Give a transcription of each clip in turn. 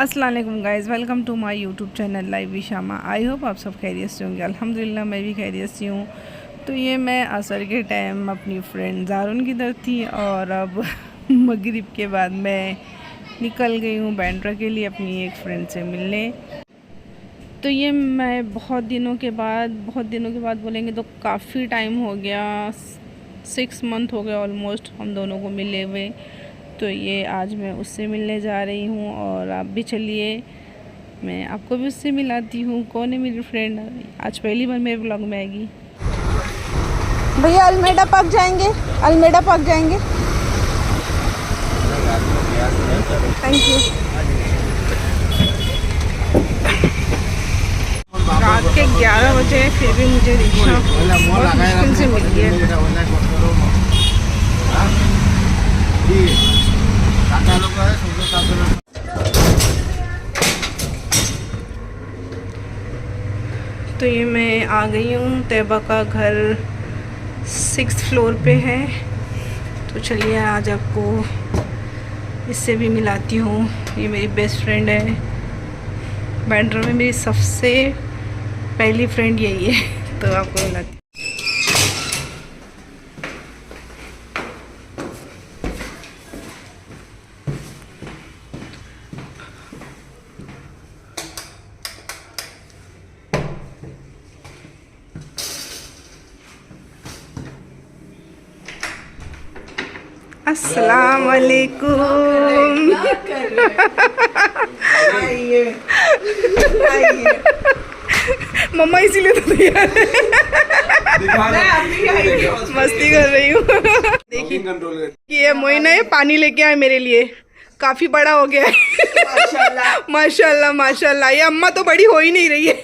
अस्सलाम वालेकुम guys, welcome to my YouTube channel live विशामा। आई होप आप सब खैरियत से होंगे। अल्हम्दुलिल्लाह मैं भी खैरियत से हूँ। तो ये मैं असर के टाइम अपनी फ्रेंड ज़ारुन की तरफ थी और अब मगरिब के बाद मैं निकल गई हूँ बैंड्रा के लिए अपनी एक फ्रेंड से मिलने। तो ये मैं बहुत दिनों के बाद बोलेंगे तो काफ़ी टाइम हो गया, 6 मंथ हो गए ऑलमोस्ट हम दोनों को मिले हुए। तो ये आज मैं उससे मिलने जा रही हूँ और आप भी चलिए, मैं आपको भी उससे मिलाती हूँ। कौन है मेरी फ्रेंड, आज पहली बार मेरे ब्लॉग में आएगी। भैया अल्मेडा पार्क जाएंगे, अल्मेडा पार्क जाएंगे। Thank you. रात के 11 बजे फिर भी मुझे रिक्शा बहुत मुश्किल से मिल गया। तो ये मैं आ गई हूँ, तैयबा का घर 6th फ्लोर पे है। तो चलिए आज आपको इससे भी मिलाती हूँ। ये मेरी बेस्ट फ्रेंड है, बैंड्रा में मेरी सबसे पहली फ्रेंड यही है। तो आपको मिलाती हूँ। अस्सलाम वालेकुम। मम्मा इसीलिए तो तैयार है, मस्ती कर रही हूँ। देखिए ये मोइना है, पानी लेके आए मेरे लिए, काफी बड़ा हो गया है। माशाल्लाह माशाल्लाह। ये अम्मा तो बड़ी हो ही नहीं रही है।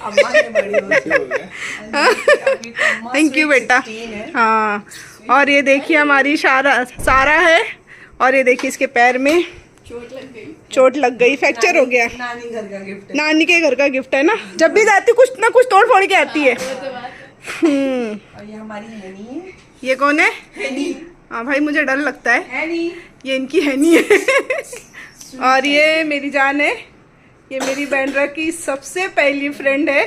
थैंक यू बेटा। हाँ, और ये देखिए हमारी सारा है, और ये देखिए इसके पैर में चोट लग गई, फ्रैक्चर हो गया। नानी घर का गिफ्ट है, नानी के घर का गिफ्ट है ना। जब भी जाती कुछ ना कुछ तोड़ फोड़ के आती है। और ये हमारी हैनी है। ये कौन है? हैनी। हाँ भाई मुझे डर लगता है। हैनी। ये इनकी हैनी है। और ये मेरी जान है, ये मेरी बैंड्रा की सबसे पहली फ्रेंड है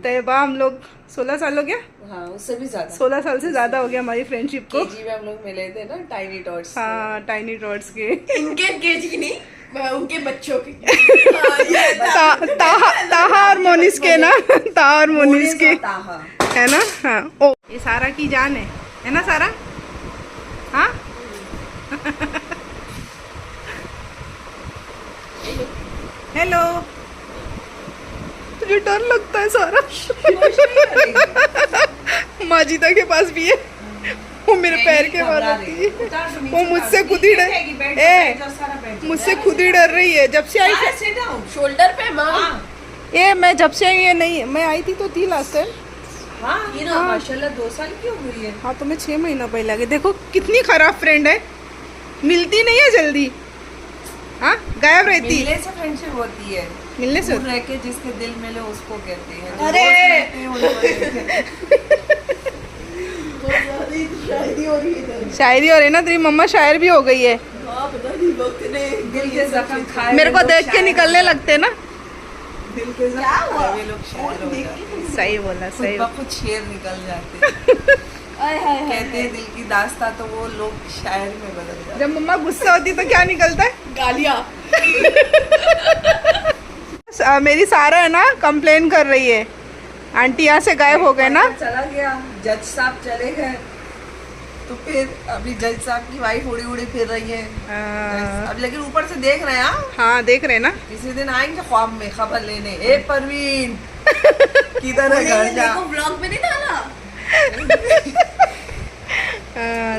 तैयबा। हम लोग 16 साल हो गया। हाँ, उससे भी ज्यादा, 16 साल से ज्यादा हो गया हमारी फ्रेंडशिप को। केजी में हम लोग मिले थे ना, टाइनी टॉट्स। हाँ, टाइनी टॉट्स के। इनके केजी की नहीं, उनके बच्चों के। ताहा और मोनिस के ना, ताहा और मोनिस के है ना। हाँ, ओ ये सारा की जान है ना सारा। हाँ। हेलो। तुझे डर लगता है सारा? माजिदा के पास भी है, वो मेरे पैर के पास आती है। वो मुझसे खुद ही मुझसे खुद ही डर रही है जब से आई थी। शोल्डर पे माँ। ये मैं जब से ये नहीं, मैं आई थी तो थी लास्ट टाइम। हाँ, ये ना माशाल्लाह 2 साल की हो गई है। हाँ, तो मैं 6 महीना पहले आ गई। देखो कितनी खराब फ्रेंड है, मिलती नहीं है जल्दी। हाँ, गायब रहती। मिलने से फ्रेंडशिप होती है, मिलने से रह के जिसके दिल मिले उसको कहते हैं। अरे शायरी हो रही है ना, तेरी मम्मा शायर भी हो गई है। दिल के जख्म खाए मेरे को देख के निकलने लगते ना। दिल के जख्म खाए लोग शायर हो जाते। सही बोला, सही। कुछ शेर निकल जाते। कहते हैं दिल की दास्तां, तो वो लोग शायर में बदल जाते। जब मम्मा गुस्सा होती तो क्या निकलता है? गालियाँ। मेरी सारा है ना कंप्लेन कर रही है, आंटी यहाँ से गायब हो गए ना। चला गया, जज साहब चले गए, तो फिर अभी जज साहब की वाइफ उड़ी उड़ी फिर रही है। अब लेकिन ऊपर से देख रहे हैं। हाँ, देख रहे हैं ना। किसी दिन आएंगे ख्वाब में खबर लेने। ए परवीन किधर है, घर जा। ब्लॉग में नहीं डाला।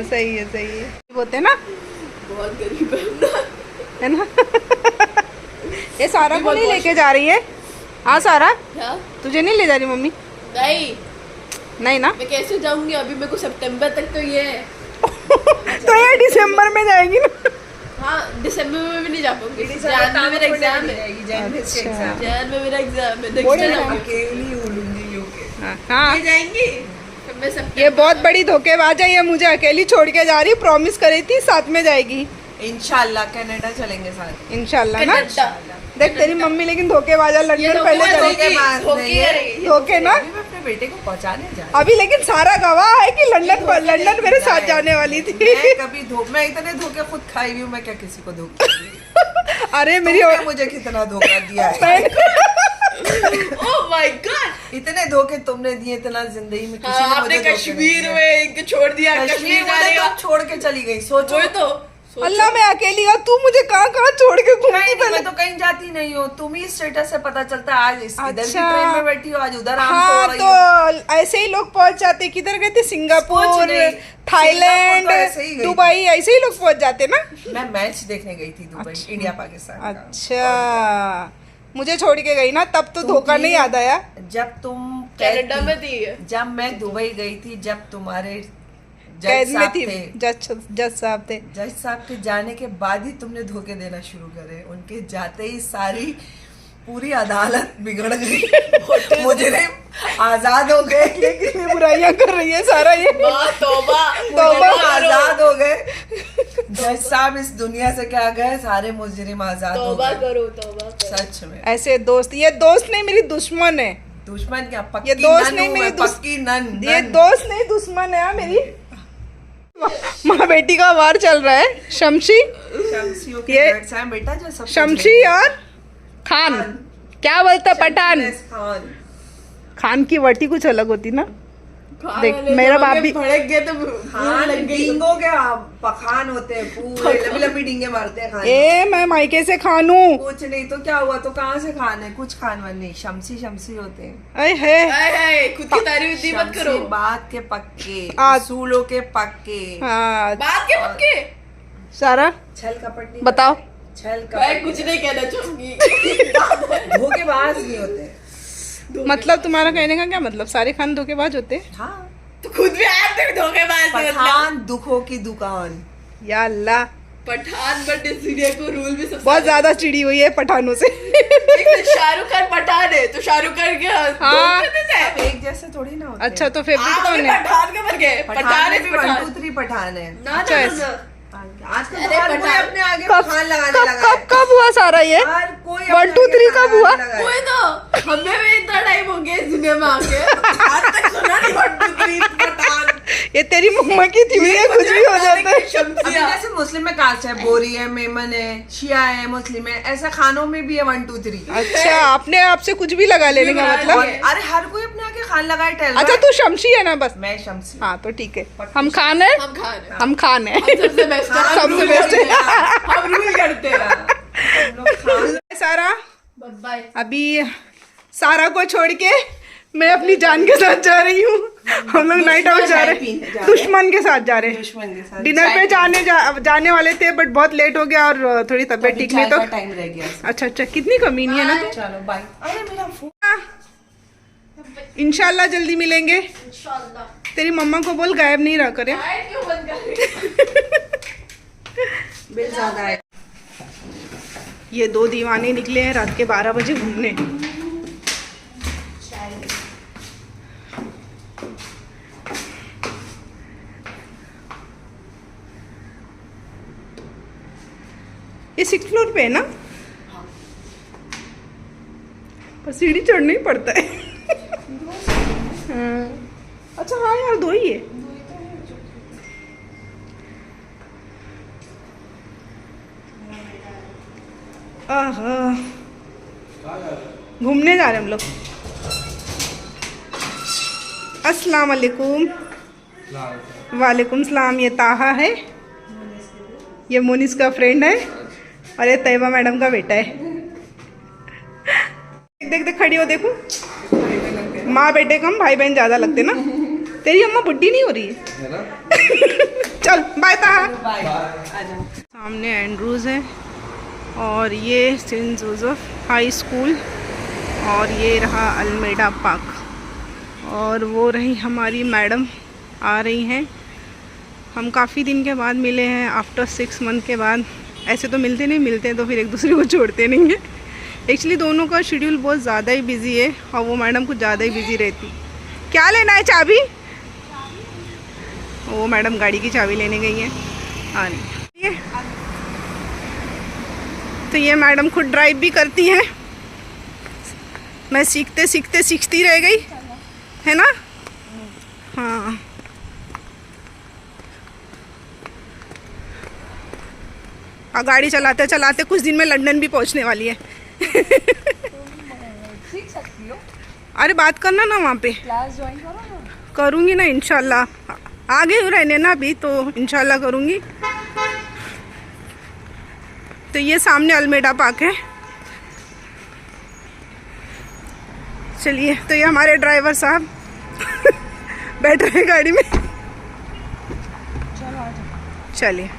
सही है, सही है। बोलते ना बहुत गरीब है ना। ये सारा को नहीं लेके जा रही है? हाँ सारा, तुझे नहीं ले जा रही मम्मी? नहीं ना। मैं कैसे जाऊंगी, अभी मेरे को सितंबर तक तो ये है। तो ये दिसंबर में जाएगी ना। हाँ, दिसंबर में भी नहीं जा पाऊंगी। जान में मेरा एग्जाम है। जान में मेरा एग्जाम है। अकेली उड़ूंगी यूके। हाँ, जाएंगी। ये बहुत बड़ी धोखेबाज है, ये मुझे अकेली छोड़ के जा रही, प्रॉमिस करी थी साथ में जाएगी। इंशाल्लाह कनाडा चलेंगे साथ। इंशाल्लाह ना। देख तेरी मम्मी लेकिन धोखेबाज है, लंदन पहले चली गई। धोखे ना, मैं अपने बेटे को पहुंचाने जा रही अभी लेकिन सारा गवाह है कि लंदन मेरे साथ जाने वाली थी। मैं इतने धोखे खुद खाई हुई हूँ, मैं क्या किसी को धोखा दूँ? अरे मेरी मुझे कितना धोखा दिया है। Oh my God! इतने धोखे तुमने दिए, इतना जिंदगी में किसी ने आपने मुझे कश्मीर में इनको छोड़ दिया, कश्मीर जाने का में छोड़ के चली गई। सोचो वही तो अल्लाह मैं अकेली और तू मुझे कहाँ कहाँ छोड़ के घूमती नहीं, पहले। मैं तो कहीं जाती नहीं हूँ, तुम ही स्टेटस से पता चलता है। आज इधर की अच्छा। ट्रेन में बैठी हो, आज उधर हाँ तो ऐसे ही लोग पहुंच जाते। किधर गए थे? सिंगापुर, थाईलैंड, सिंगापुर तो ऐसे ही गई। दुबई, ऐसे ही लोग पहुंच जाते ना। मैं मैच देखने गई थी दुबई, इंडिया पाकिस्तान का। अच्छा मुझे छोड़ के गई ना, तब तो धोखा नहीं याद आया। जब तुम कनाडा में थी। जब मैं दुबई गई थी, जब तुम्हारे कैद जज में साहब थी, थे, जज साहब थे। जज साहब के जाने के बाद ही तुमने धोखे देना शुरू करे। उनके जाते ही सारी पूरी अदालत बिगड़ गई, मुजरिम आजाद हो गए। लेकिन ये बुराइयां कर रही है सारा ये। तौबा मुजरिम आजाद हो गए। जज साहब इस दुनिया से क्या गए, सारे मुजरिम आजाद हो तौबा गए। करो, तौबा करो। सच में ऐसे दोस्त, ये दोस्त नहीं मेरी दुश्मन है। दुश्मन क्या, पक्की ये दोस्त नन नहीं हूँ मेरी मैं, पक्की नन ये नन। दोस्त नहीं दुश्मन है मेरी। माँ बेटी का वार चल रहा है। शमशी, शमसियों के ये- डैड साहब बेटा जो सब शमशी और खान, क्या बोलता पठान? खान। खान की वटी कुछ अलग होती ना। खाने देख, वाले मेरा जब बाप आगे भी- भड़क गए तो खान लग गई। डींगों के पखान होते हैं, पूरे लंबी लंबी डींगे मारते हैं खान। ए मैं मायके से खान हूँ। कुछ नहीं तो क्या हुआ, तो कहाँ से खान है? कुछ खान वन नहीं, शमसी शमसी होते हैं। अय है हाय, खुद की तारीफ इतनी मत करो। शमसी बात के पक्के, आज- असूलों के पक्के, हाँ बात के पक्के। सारा छल कपट नहीं बताओ। करते, छल मैं कपट कुछ नहीं कहना चाहूंगी। धोखेबाज नहीं होते। मतलब तुम्हारा कहने का क्या मतलब, सारे खान धोखेबाज होते हैं? हाँ, तो खुद भी आप तक धोखेबाज थे मतलब। पठान दुखों की दुकान। या अल्लाह, पठान बट सीरिया को रूल भी सबसे बहुत ज्यादा चिड़ी हुई है पठानों से। शाहरुख खान पठान है तो शाहरुख खान के हाँ। सब एक जैसे थोड़ी ना होते। अच्छा तो फेवरेट आप कौन अभी है? पठान के बन गए। पठान पठान में है भी पठान। 1 2 3 पठान है। ना अच्छा, ना ना आजकल अरे तो हर कोई पठान। अपने आगे कब पठान लगाने कब लगा कब है। कब हुआ सारा ये? हर कोई 1 2 3 कब हुआ? वही तो हमें भी इतना टाइम हो गया इस दुनिया में आके आज तक सुना नहीं 1 2 3 पठान। ये तेरी मम्मा की थी, ये कुछ भी हो जाता है। अभी शमसिया। जैसे मुस्लिम में कास्ट है, बोरी है, मेमन है, शिया है, मुस्लिम है, ऐसा खानों में भी है 1 2 3। अच्छा अपने आप से कुछ भी लगा लेने का मतलब। अरे हर कोई अपने आगे खान लगाए टहल अच्छा तू शमशी है ना बस। मैं शमसी। हाँ तो ठीक है, हम खान है, हम खान है। हम खान है। सबसे बेस्ट है। हम सबसे rule best करते है। हैं। हम रूल करते हैं। हम लोग खान सारा बाय। अभी सारा को छोड़ के मैं अपनी जान के साथ जा रही हूँ। हम लोग नाइट आउट जा रहे हैं, दुश्मन के साथ जा रहे हैं। दुश्मन के साथ डिनर पे जाने वाले थे बट बहुत लेट हो गया और थोड़ी तबीयत ठीक नहीं तो। टाइम रह गया। अच्छा अच्छा कितनी कमीनी है ना तू। चलो बाय। अरे मेरा फोन। इंशाल्लाह जल्दी मिलेंगे। इंशाल्लाह। तेरी मम्मा को बोल गायब नहीं रहा करे। लाइट क्यों बंद कर रही? बिल ज्यादा है। ये 2 दीवाने निकले हैं रात के 12 बजे घूमने। ये 6th फ्लोर पे है ना? पर सीढ़ी चढ़ना ही पड़ता है। हाँ। अच्छा हाँ यार 2 ही है। आहा घूमने जा रहे हैं हम लोग। अस्सलाम वालेकुम। वालेकुम सलाम। ये ताहा है, ये मोनिस का फ्रेंड है और ये तैयबा मैडम का बेटा है। देख देख खड़ी हो, देखो माँ बेटे कम भाई बहन ज्यादा लगते ना। तेरी अम्मा बुढ़ी नहीं हो रही है? चल बाय ताहा। बाय। आजा। सामने एंड्रूज है और ये सेंट जोसेफ हाई स्कूल और ये रहा अल्मेडा पार्क और वो रही हमारी मैडम आ रही हैं। हम काफ़ी दिन के बाद मिले हैं, आफ्टर 6 मंथ के बाद। ऐसे तो मिलते नहीं, मिलते हैं तो फिर एक दूसरे को छोड़ते नहीं हैं। एक्चुअली दोनों का शेड्यूल बहुत ज़्यादा ही बिजी है और वो मैडम कुछ ज़्यादा ही बिजी रहती। क्या लेना है? चाबी? वो मैडम गाड़ी की चाबी लेने गई है, आ रही है। तो ये मैडम खुद ड्राइव भी करती हैं, मैं सीखते सीखते सीखती रह गई है ना। हाँ और गाड़ी चलाते चलाते कुछ दिन में लंदन भी पहुंचने वाली है। सीख सकती हो, अरे बात करना ना वहाँ पे, क्लास ज्वाइन करो ना। करूँगी ना इंशाल्लाह, आगे रहने ना अभी तो इंशाल्लाह करूँगी। तो ये सामने अल्मेडा पार्क है। चलिए, तो ये हमारे ड्राइवर साहब बैठ रहे हैं गाड़ी में। चलिए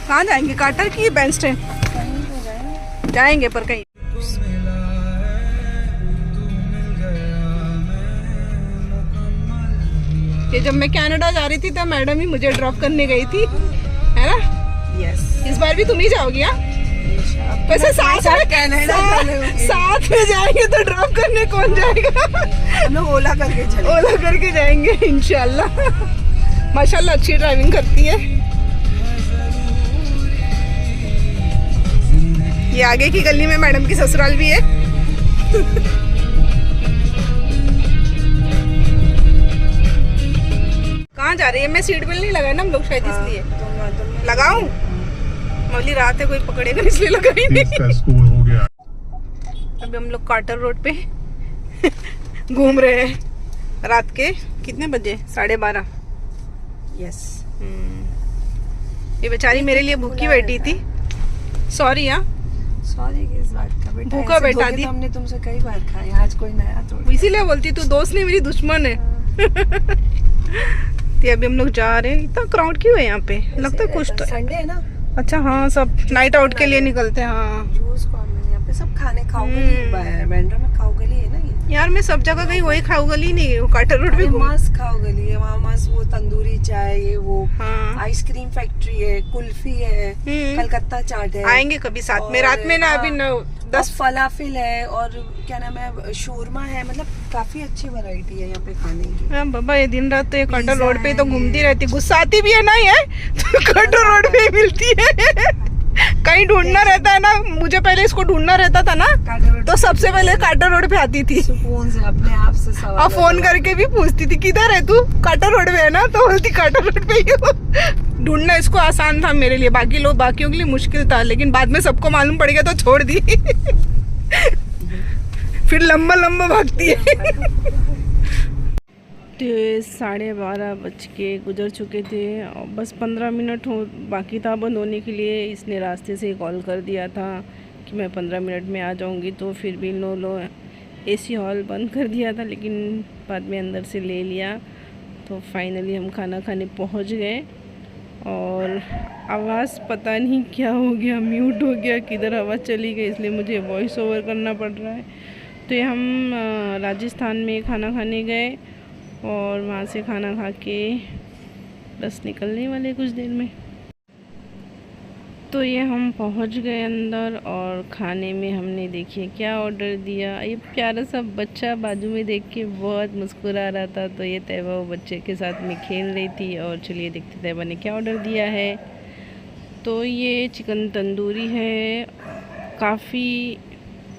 कहाँ जाएंगे, काटर की बैंड स्टैंड जाएंगे पर कहीं। कि जब मैं कनाडा जा रही थी तो मैडम ही मुझे ड्रॉप करने गई थी, है ना। यस, इस बार भी तुम ही जाओगी? हाँ, वैसे साथ में जाएंगे तो ड्रॉप करने कौन जाएगा? हम लोग ओला करके जाएंगे इंशाल्लाह। माशाल्लाह अच्छी ड्राइविंग करती है। ये आगे की गली में मैडम की ससुराल भी है। कहाँ जा रही है? मैं सीट बेल्ट नहीं लगाई ना हम लोग, शायद इसलिए। लगाऊं? मौली रात है, कोई पकड़ेगा इसलिए लगाई नहीं। स्कूल हो गया। अभी हम लोग कार्टर रोड पे घूम रहे हैं। रात के कितने बजे? 12:30। यस, ये बेचारी मेरे लिए भूखी बैठी थी। सॉरी। हाँ, सॉरी किस बात का बेटा, भूखा ऐसे बैठा धोखे दी। तो हमने तुमसे कई बार खाए, आज कोई नया तो इसीलिए बोलती तू दोस्त नहीं मेरी दुश्मन है। तो अभी हम लोग जा रहे हैं। इतना क्राउड क्यों है यहाँ पे? लगता है कुछ तो। संडे है ना। अच्छा हाँ, सब नाइट आउट के लिए निकलते हैं। हाँ जूस कॉर्नर यहाँ पे सब खाने खाओ गली, बैंड्रा में खाओ गली है ना ये। यार, मैं सब जगह गई, वही खाऊ गली नहीं, वो कार्टर रोड पे घूम। मस्त खाओ गली है वहाँ, मस्त वो तंदूरी चाय, ये वो हाँ। आइसक्रीम फैक्ट्री है, कुल्फी है, कलकत्ता चाट है। आएंगे कभी साथ में रात में ना। अभी 9-10 फलाफिल है और क्या नाम है, शोरमा है, मतलब काफी अच्छी वैरायटी है यहाँ पे खाने की। हाँ बाबा, ये दिन रात तो ये कार्टर रोड पे तो घूमती रहती, गुस्सा आती भी है ना ये तो कार्टर रोड पे ही मिलती है। कहीं ढूंढना रहता है ना, मुझे पहले इसको ढूंढना रहता था ना, तो सबसे पहले कार्टर रोड पे आती थी। सुकून से अपने आप से सवाल और फोन करके भी पूछती थी किधर है तू? कार्टर रोड पे है ना, तो बोलती कार्टर रोड पे ही हूँ। ढूंढना इसको आसान था मेरे लिए, बाकियों के लिए मुश्किल था, लेकिन बाद में सबको मालूम पड़ गया तो छोड़ दी। फिर लंबा भागती है। तो 12:30 बज के गुजर चुके थे और बस 15 मिनट हो बाकी था बंद होने के लिए। इसने रास्ते से कॉल कर दिया था कि मैं 15 मिनट में आ जाऊंगी, तो फिर भी एसी हॉल बंद कर दिया था, लेकिन बाद में अंदर से ले लिया। तो फाइनली हम खाना खाने पहुंच गए और आवाज़ पता नहीं क्या हो गया, म्यूट हो गया, किधर आवाज़ चली गई, इसलिए मुझे वॉइस ओवर करना पड़ रहा है। तो ये हम राजस्थान में खाना खाने गए और वहाँ से खाना खा के बस निकलने वाले कुछ देर में। तो ये हम पहुँच गए अंदर और खाने में हमने देखिए क्या ऑर्डर दिया। ये प्यारा सा बच्चा बाजू में देख के बहुत मुस्कुरा रहा था, तो ये तैयबा वो बच्चे के साथ में खेल रही थी। और चलिए देखते तैयबा ने क्या ऑर्डर दिया है। तो ये चिकन तंदूरी है, काफ़ी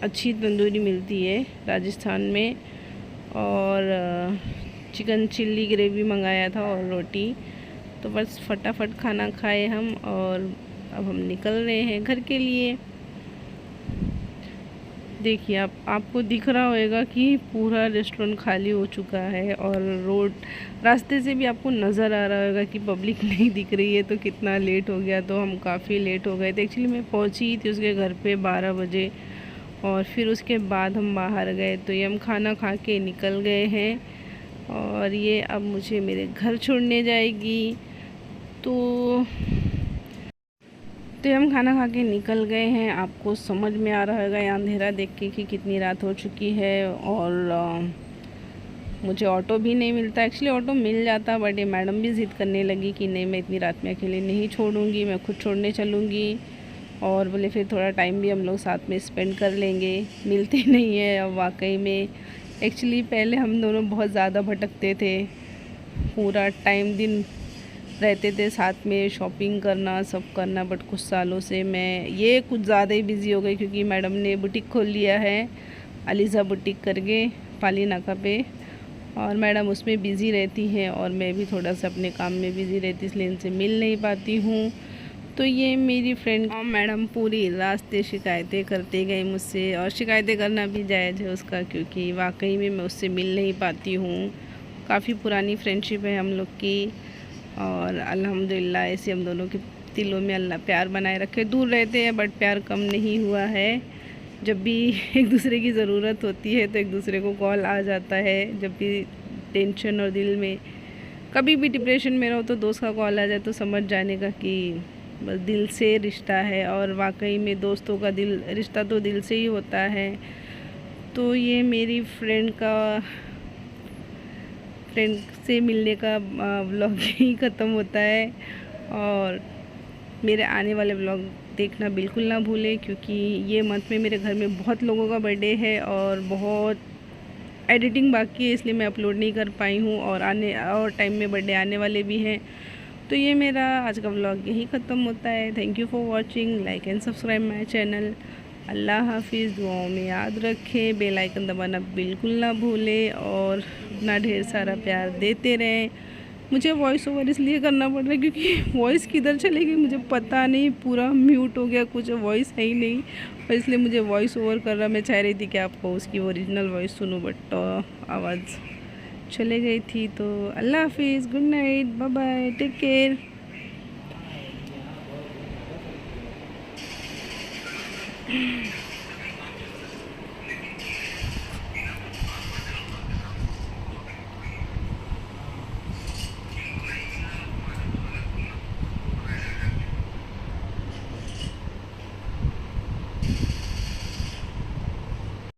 अच्छी तंदूरी मिलती है राजस्थान में, और चिकन चिल्ली ग्रेवी मंगाया था और रोटी। तो बस फटाफट खाना खाए हम और अब हम निकल रहे हैं घर के लिए। देखिए आपको दिख रहा होगा कि पूरा रेस्टोरेंट खाली हो चुका है और रास्ते से भी आपको नज़र आ रहा होगा कि पब्लिक नहीं दिख रही है। तो कितना लेट हो गया, तो हम काफ़ी लेट हो गए थे। एक्चुअली मैं पहुंची थी उसके घर पे 12 बजे और फिर उसके बाद हम बाहर गए। तो ये हम खाना खा के निकल गए हैं और ये अब मुझे मेरे घर छोड़ने जाएगी। तो हम खाना खा के निकल गए हैं। आपको समझ में आ रहा होगा यहाँ अंधेरा देख के कि कितनी रात हो चुकी है। और मुझे ऑटो भी नहीं मिलता। एक्चुअली ऑटो मिल जाता, बट ये मैडम भी ज़िद करने लगी कि नहीं, मैं इतनी रात में अकेले नहीं छोड़ूंगी, मैं खुद छोड़ने चलूँगी। और बोले फिर थोड़ा टाइम भी हम लोग साथ में स्पेंड कर लेंगे। मिलते नहीं हैं अब वाकई में। एक्चुअली पहले हम दोनों बहुत ज़्यादा भटकते थे, पूरा टाइम दिन रहते थे साथ में, शॉपिंग करना सब करना। बट कुछ सालों से मैं ये कुछ ज़्यादा ही बिज़ी हो गई, क्योंकि मैडम ने बुटीक खोल लिया है, अलीज़ा बुटीक करके, पाली नाका पे, और मैडम उसमें बिज़ी रहती हैं और मैं भी थोड़ा सा अपने काम में बिज़ी रहती, इसलिए इनसे मिल नहीं पाती हूँ। तो ये मेरी फ्रेंड मैडम पूरी रास्ते शिकायतें करते गए मुझसे, और शिकायतें करना भी जायज़ है उसका, क्योंकि वाकई में मैं उससे मिल नहीं पाती हूँ। काफ़ी पुरानी फ्रेंडशिप है हम लोग की, और अल्हम्दुलिल्लाह ऐसे हम दोनों के दिलों में अल्लाह प्यार बनाए रखे। दूर रहते हैं बट प्यार कम नहीं हुआ है। जब भी एक दूसरे की ज़रूरत होती है तो एक दूसरे को कॉल आ जाता है। जब भी टेंशन और दिल में कभी भी डिप्रेशन में रहो तो दोस्त का कॉल आ जाए तो समझ जाने का कि बस दिल से रिश्ता है, और वाकई में दोस्तों का रिश्ता तो दिल से ही होता है। तो ये मेरी फ्रेंड से मिलने का व्लॉग ही ख़त्म होता है, और मेरे आने वाले व्लॉग देखना बिल्कुल ना भूलें, क्योंकि ये मंथ में मेरे घर में बहुत लोगों का बर्थडे है और बहुत एडिटिंग बाकी है, इसलिए मैं अपलोड नहीं कर पाई हूँ, और टाइम में बर्थडे आने वाले भी हैं। तो ये मेरा आज का व्लॉग यही ख़त्म होता है। Thank you for watching, like and subscribe my channel. अल्लाह हाफिज़। दुआओं में याद रखें, बेल आइकन दबाना बिल्कुल ना भूलें, और अपना ढेर सारा प्यार देते रहें। मुझे वॉइस ओवर इसलिए करना पड़ रहा है क्योंकि वॉइस किधर चली गई मुझे पता नहीं, पूरा म्यूट हो गया, कुछ वॉइस है ही नहीं, और इसलिए मुझे वॉइस ओवर कर रहा। मैं चाह रही थी कि आपको उसकी ओरिजिनल वॉइस सुनूं, बट आवाज़ चले गई थी। तो अल्लाह हाफिज़, good night, bye bye, take care.